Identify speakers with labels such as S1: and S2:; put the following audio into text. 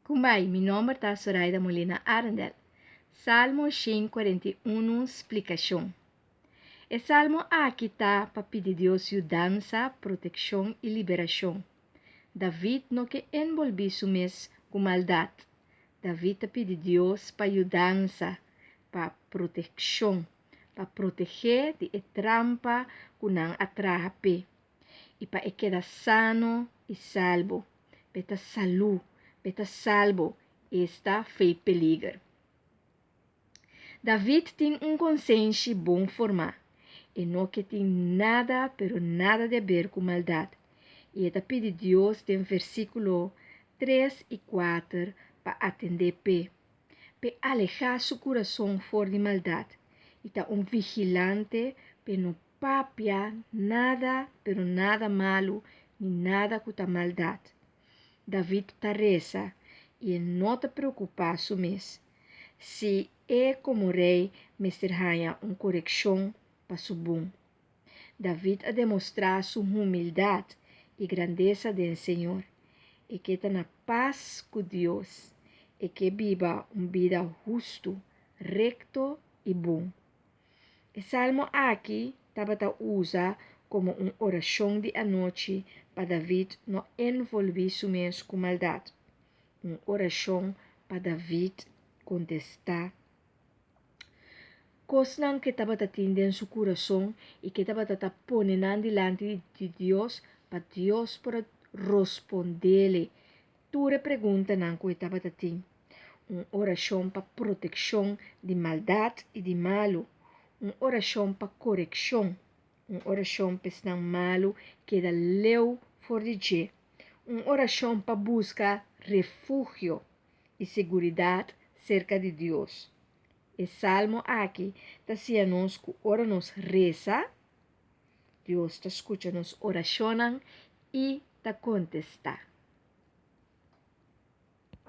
S1: Kumbai, mi nome está Zoraida Molina Arendel. Salmo 141, explicação. O salmo aqui está para pedir a Deus ajudança, proteção e liberação. David não quer envolver su mês com maldade. David está pedindo a Deus para ajudança, para proteção, para proteger de trampa que não atrapa e para quedar sano e salvo, para saúde, para salvo, está fei peligro. David tem consciência bom formar e não que tem nada, pero nada de ver com maldade. E ele pede a Deus em versículo 3 e 4 para atender para alejar seu coração fora de maldade. E está vigilante para não papia nada, pero nada malo, nem nada com a maldade. David está reza e não está preocupado com isso. Se é como rei, Mr. Haya correção para seu bom. David a demonstrar sua humildade e grandeza do Senhor, e que está na paz com Deus, e que viva uma vida justo, recto e bom. O salmo aqui estava usa como uma oração de anoite para David não envolver seu mês com maldade. Uma oração para David contestar coisas que estava tendo em seu coração e que estava ponendo diante de Deus para Deus para responder-lhe toda pergunta que estava tendo. Uma oração para proteção de maldade e de malo. Uma oração para correção. Uma oração para estar malo que da leu fora de je. Uma oração para buscar refúgio e segurança cerca de Deus. O salmo aqui está dizendo que ora nos reza, Deus está escutando nos oracionam e está contestar.